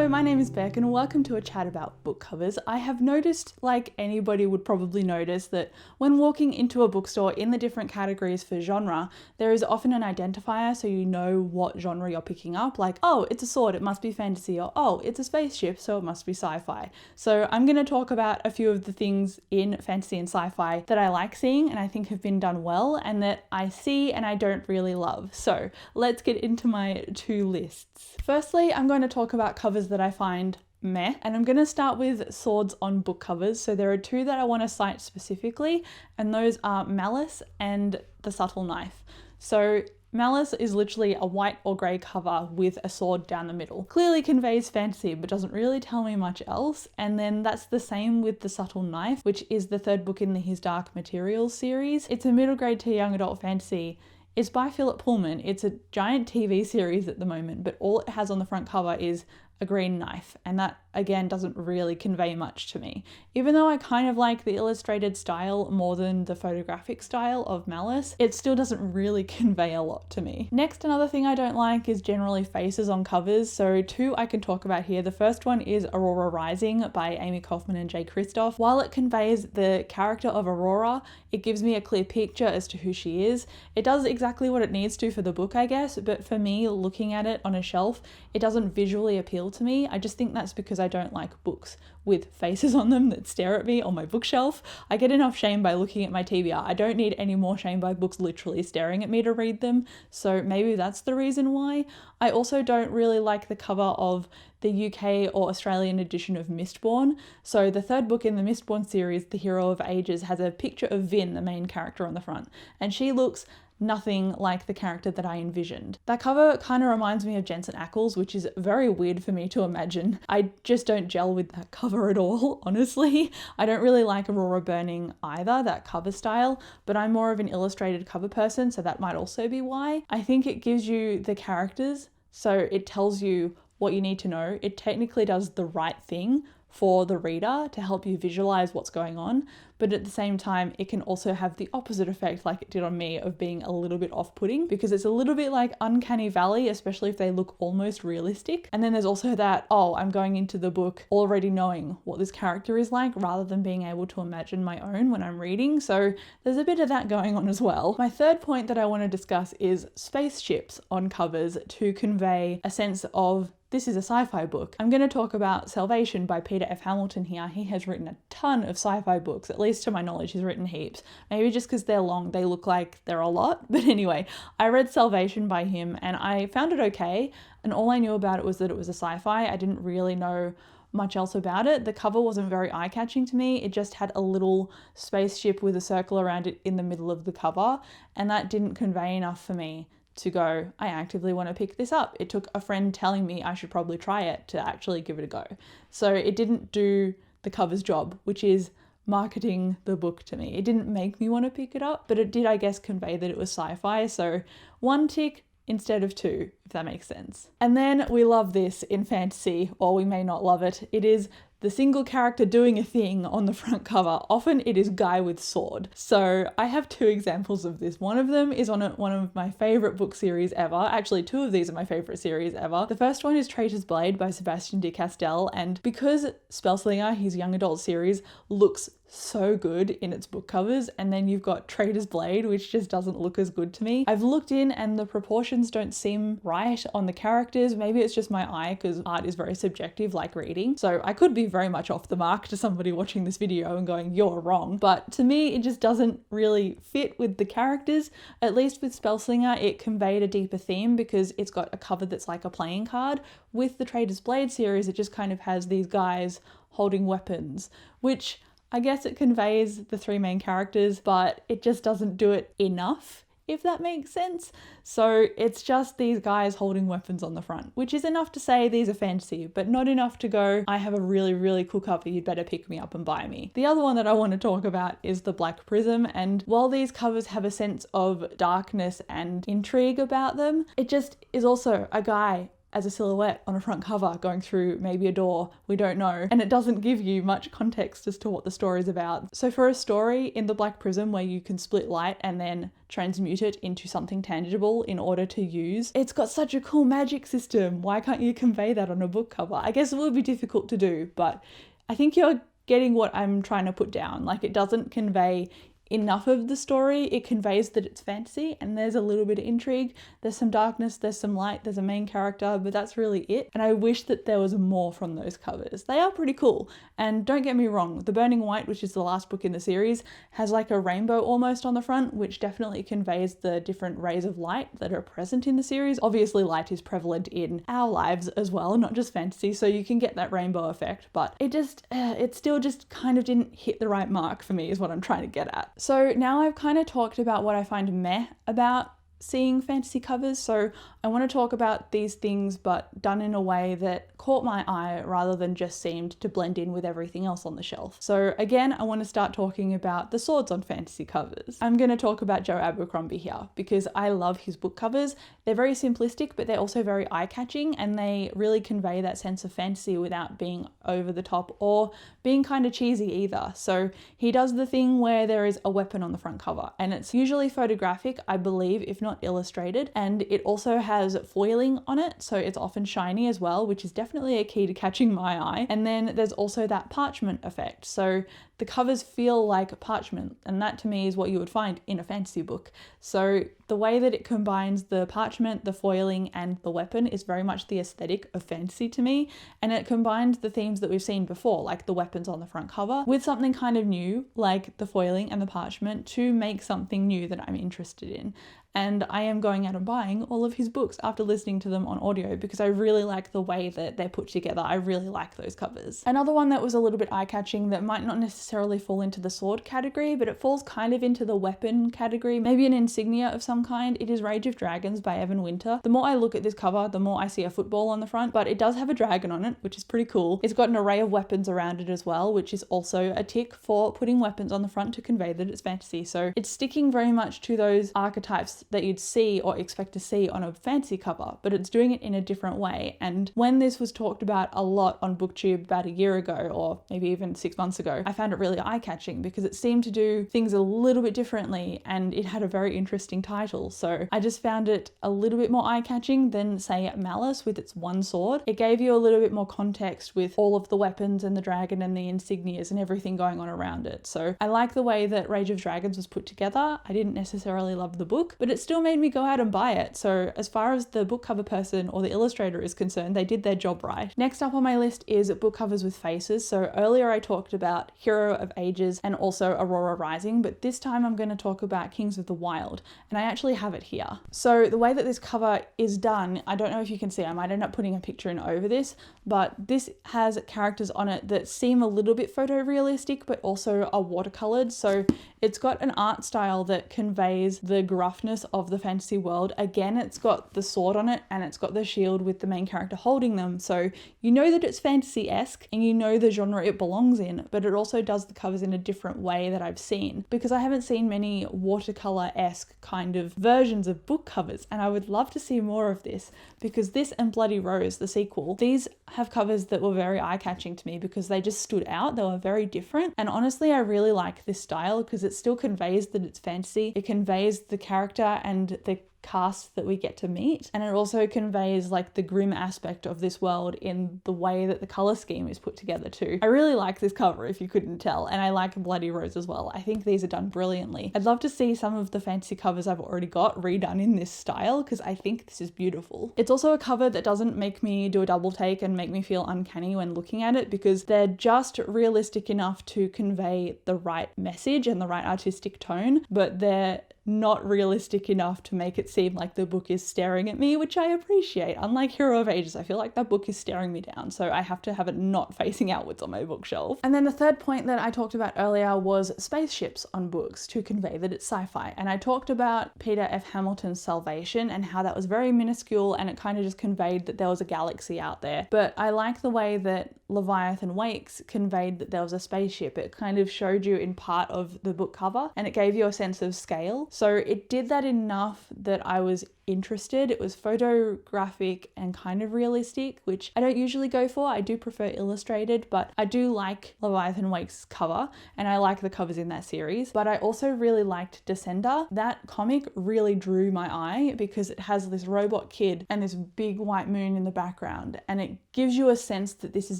Hello, my name is Beck and welcome to a chat about book covers. I have noticed, like anybody would probably notice, that when walking into a bookstore in the different categories for genre, there is often an identifier so you know what genre you're picking up, like, oh, it's a sword, it must be fantasy, or oh, it's a spaceship, so it must be sci-fi. So I'm going to talk about a few of the things in fantasy and sci-fi that I like seeing and I think have been done well and that I see and I don't really love. So let's get into my two lists. Firstly, I'm going to talk about covers that I find meh, and I'm going to start with swords on book covers. So there are two that I want to cite specifically, and those are Malice and The Subtle Knife. So Malice is literally a white or grey cover with a sword down the middle. Clearly conveys fantasy, but doesn't really tell me much else. And then that's the same with The Subtle Knife, which is the third book in the His Dark Materials series. It's a middle grade to young adult fantasy. It's by Philip Pullman. It's a giant TV series at the moment, but all it has on the front cover is a green knife, and that again doesn't really convey much to me. Even though I kind of like the illustrated style more than the photographic style of Malice, it still doesn't really convey a lot to me. Next, another thing I don't like is generally faces on covers, so two I can talk about here. The first one is Aurora Rising by Amy Kaufman and Jay Kristoff. While it conveys the character of Aurora, it gives me a clear picture as to who she is. It does exactly what it needs to for the book, I guess, but for me, looking at it on a shelf, it doesn't visually appeal to me. I just think that's because I don't like books with faces on them that stare at me on my bookshelf. I get enough shame by looking at my TBR. I don't need any more shame by books literally staring at me to read them, so maybe that's the reason why. I also don't really like the cover of the UK or Australian edition of Mistborn. So the third book in the Mistborn series, The Hero of Ages, has a picture of Vin, the main character, on the front, and she looks nothing like the character that I envisioned. That cover kind of reminds me of Jensen Ackles, which is very weird for me to imagine. I just don't gel with that cover at all, honestly. I don't really like Aurora Burning either, that cover style, but I'm more of an illustrated cover person, so that might also be why. I think it gives you the characters, so it tells you what you need to know. It technically does the right thing for the reader to help you visualize what's going on, but at the same time it can also have the opposite effect, like it did on me, of being a little bit off-putting, because it's a little bit like Uncanny Valley, especially if they look almost realistic. And then there's also that, oh, I'm going into the book already knowing what this character is like rather than being able to imagine my own when I'm reading, so there's a bit of that going on as well. My third point that I want to discuss is spaceships on covers to convey a sense of this is a sci-fi book. I'm going to talk about Salvation by Peter F. Hamilton here. He has written a ton of sci-fi books, at least to my knowledge he's written heaps. Maybe just because they're long, they look like they're a lot. But anyway, I read Salvation by him and I found it okay. And all I knew about it was that it was a sci-fi. I didn't really know much else about it. The cover wasn't very eye-catching to me. It just had a little spaceship with a circle around it in the middle of the cover, and that didn't convey enough for me to go, I actively want to pick this up. It took a friend telling me I should probably try it to actually give it a go. So it didn't do the cover's job, which is marketing the book to me. It didn't make me want to pick it up, but it did, I guess, convey that it was sci-fi. So one tick instead of two, if that makes sense. And then we love this in fantasy, or we may not love it. It is the single character doing a thing on the front cover. Often it is guy with sword. So I have two examples of this. One of them is on one of my favorite book series ever. Actually, two of these are my favorite series ever. The first one is Traitor's Blade by Sebastian de Castell, and because Spellslinger, his young adult series, looks so good in its book covers, and then you've got Traitor's Blade, which just doesn't look as good to me. I've looked in and the proportions don't seem right on the characters. Maybe it's just my eye, because art is very subjective, like reading. So I could be very much off the mark to somebody watching this video and going, you're wrong. But to me, it just doesn't really fit with the characters. At least with Spellslinger, it conveyed a deeper theme because it's got a cover that's like a playing card. With the Traitor's Blade series, it just kind of has these guys holding weapons, which I guess it conveys the three main characters, but it just doesn't do it enough, if that makes sense. So it's just these guys holding weapons on the front, which is enough to say these are fantasy, but not enough to go, I have a really, really cool cover, you'd better pick me up and buy me. The other one that I want to talk about is The Black Prism, and while these covers have a sense of darkness and intrigue about them, it just is also a guy as a silhouette on a front cover going through maybe a door, we don't know, and it doesn't give you much context as to what the story's about. So for a story in the Black Prism where you can split light and then transmute it into something tangible in order to use, it's got such a cool magic system. Why can't you convey that on a book cover? I guess it would be difficult to do, but I think you're getting what I'm trying to put down. Like, it doesn't convey enough of the story. It conveys that it's fantasy and there's a little bit of intrigue, there's some darkness, there's some light, there's a main character, but that's really it. And I wish that there was more from those covers. They are pretty cool. And don't get me wrong, The Burning White, which is the last book in the series, has like a rainbow almost on the front, which definitely conveys the different rays of light that are present in the series. Obviously light is prevalent in our lives as well, not just fantasy, so you can get that rainbow effect, but it still just kind of didn't hit the right mark for me is what I'm trying to get at. So now I've kind of talked about what I find meh about seeing fantasy covers, so I want to talk about these things but done in a way that caught my eye rather than just seemed to blend in with everything else on the shelf. So again, I want to start talking about the swords on fantasy covers. I'm going to talk about Joe Abercrombie here because I love his book covers. They're very simplistic, but they're also very eye-catching, and they really convey that sense of fantasy without being over the top or being kind of cheesy either. So he does the thing where there is a weapon on the front cover, and it's usually photographic, I believe, if not illustrated, and it also has foiling on it, so it's often shiny as well, which is definitely a key to catching my eye. And then there's also that parchment effect, so the covers feel like parchment, and that to me is what you would find in a fantasy book. So the way that it combines the parchment, the foiling, and the weapon is very much the aesthetic of fantasy to me, and it combines the themes that we've seen before, like the weapons on the front cover, with something kind of new, like the foiling and the parchment, to make something new that I'm interested in. And I am going out and buying all of his books after listening to them on audio because I really like the way that they're put together. I really like those covers. Another one that was a little bit eye-catching that might not necessarily fall into the sword category, but it falls kind of into the weapon category, maybe an insignia of some kind. It is Rage of Dragons by Evan Winter. The more I look at this cover, the more I see a football on the front, but it does have a dragon on it, which is pretty cool. It's got an array of weapons around it as well, which is also a tick for putting weapons on the front to convey that it's fantasy. So it's sticking very much to those archetypes that you'd see or expect to see on a fantasy cover, but it's doing it in a different way. And when this was talked about a lot on BookTube about a year ago, or maybe even 6 months ago, I found it really eye-catching because it seemed to do things a little bit differently and it had a very interesting title. So I just found it a little bit more eye-catching than, say, Malice with its one sword. It gave you a little bit more context with all of the weapons and the dragon and the insignias and everything going on around it. So I like the way that Rage of Dragons was put together. I didn't necessarily love the book, but it still made me go out and buy it. So as far as the book cover person or the illustrator is concerned, they did their job right. Next up on my list is book covers with faces. So earlier I talked about Hero of Ages and also Aurora Rising, but this time I'm going to talk about Kings of the Wild, and I actually have it here. So the way that this cover is done, I don't know if you can see, I might end up putting a picture in over this, but this has characters on it that seem a little bit photorealistic but also are watercolored. So it's got an art style that conveys the gruffness of the fantasy world. Again, it's got the sword on it and it's got the shield with the main character holding them, so you know that it's fantasy-esque and you know the genre it belongs in, but it also does the covers in a different way that I've seen, because I haven't seen many watercolor-esque kind of versions of book covers, and I would love to see more of this, because this and Bloody Rose, the sequel, these have covers that were very eye-catching to me because they just stood out. They were very different, and honestly I really like this style because it still conveys that it's fantasy. It conveys the character and the cast that we get to meet, and it also conveys like the grim aspect of this world in the way that the color scheme is put together too. I really like this cover, if you couldn't tell, and I like Bloody Rose as well. I think these are done brilliantly. I'd love to see some of the fantasy covers I've already got redone in this style because I think this is beautiful. It's also a cover that doesn't make me do a double take and make me feel uncanny when looking at it, because they're just realistic enough to convey the right message and the right artistic tone, but they're not realistic enough to make it seem like the book is staring at me, which I appreciate. Unlike Hero of Ages, I feel like that book is staring me down, so I have to have it not facing outwards on my bookshelf. And then the third point that I talked about earlier was spaceships on books to convey that it's sci-fi. And I talked about Peter F. Hamilton's Salvation and how that was very minuscule and it kind of just conveyed that there was a galaxy out there. But I like the way that Leviathan Wakes conveyed that there was a spaceship. It kind of showed you in part of the book cover and it gave you a sense of scale. So it did that enough that I was interested. It was photographic and kind of realistic, which I don't usually go for. I do prefer illustrated, but I do like Leviathan Wake's cover and I like the covers in that series. But I also really liked Descender. That comic really drew my eye because it has this robot kid and this big white moon in the background, and it gives you a sense that this is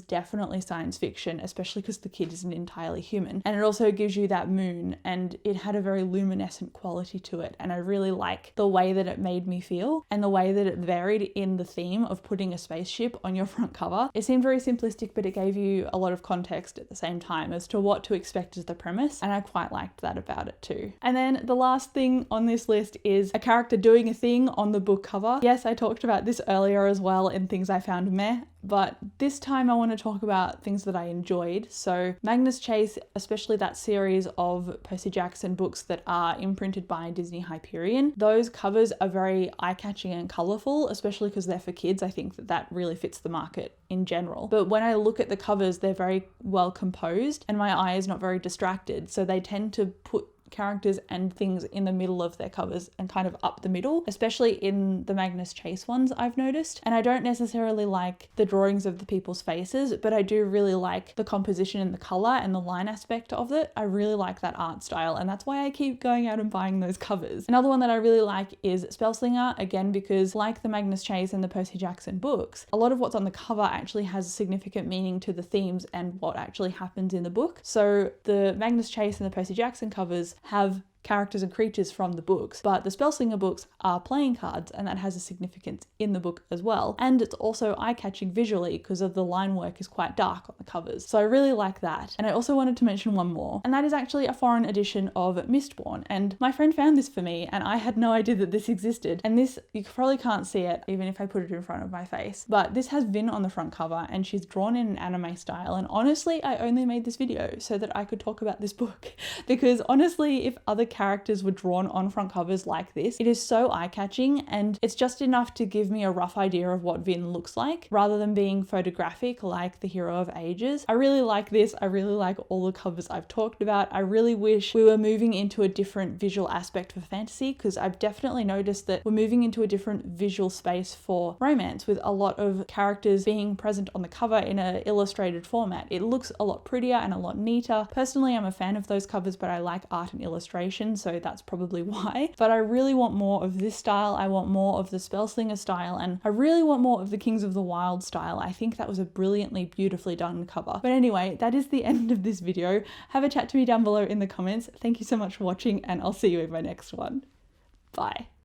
definitely science fiction, especially because the kid isn't entirely human. And it also gives you that moon, and it had a very luminescent quality to it, and I really like the way that it made me feel and the way that it varied in the theme of putting a spaceship on your front cover. It seemed very simplistic, but it gave you a lot of context at the same time as to what to expect as the premise, and I quite liked that about it too. And then the last thing on this list is a character doing a thing on the book cover. Yes, I talked about this earlier as well in things I found meh, but this time I want to talk about things that I enjoyed. So Magnus Chase, especially that series of Percy Jackson books that are imprinted by Disney Hyperion, those covers are very eye-catching and colourful, especially because they're for kids. I think that really fits the market in general. But when I look at the covers, they're very well composed and my eye is not very distracted. So they tend to put characters and things in the middle of their covers and kind of up the middle, especially in the Magnus Chase ones I've noticed. And I don't necessarily like the drawings of the people's faces, but I do really like the composition and the color and the line aspect of it. I really like that art style, and that's why I keep going out and buying those covers. Another one that I really like is Spellslinger, again because like the Magnus Chase and the Percy Jackson books, a lot of what's on the cover actually has a significant meaning to the themes and what actually happens in the book. So the Magnus Chase and the Percy Jackson covers have characters and creatures from the books, but the Spellslinger books are playing cards, and that has a significance in the book as well. And it's also eye-catching visually because of the line work is quite dark on the covers. So I really like that. And I also wanted to mention one more, and that is actually a foreign edition of Mistborn. And my friend found this for me, and I had no idea that this existed. And this, you probably can't see it even if I put it in front of my face, but this has Vin on the front cover and she's drawn in an anime style. And honestly, I only made this video so that I could talk about this book because honestly, if other characters were drawn on front covers like this, it is so eye-catching, and it's just enough to give me a rough idea of what Vin looks like rather than being photographic like the Hero of Ages. I really like this. I really like all the covers I've talked about. I really wish we were moving into a different visual aspect for fantasy, because I've definitely noticed that we're moving into a different visual space for romance with a lot of characters being present on the cover in an illustrated format. It looks a lot prettier and a lot neater. Personally, I'm a fan of those covers, but I like art and illustration, so that's probably why. But I really want more of this style. I want more of the Spellslinger style, and I really want more of the Kings of the Wild style. I think that was a brilliantly, beautifully done cover. But anyway, that is the end of this video. Have a chat to me down below in the comments. Thank you so much for watching, and I'll see you in my next one. Bye.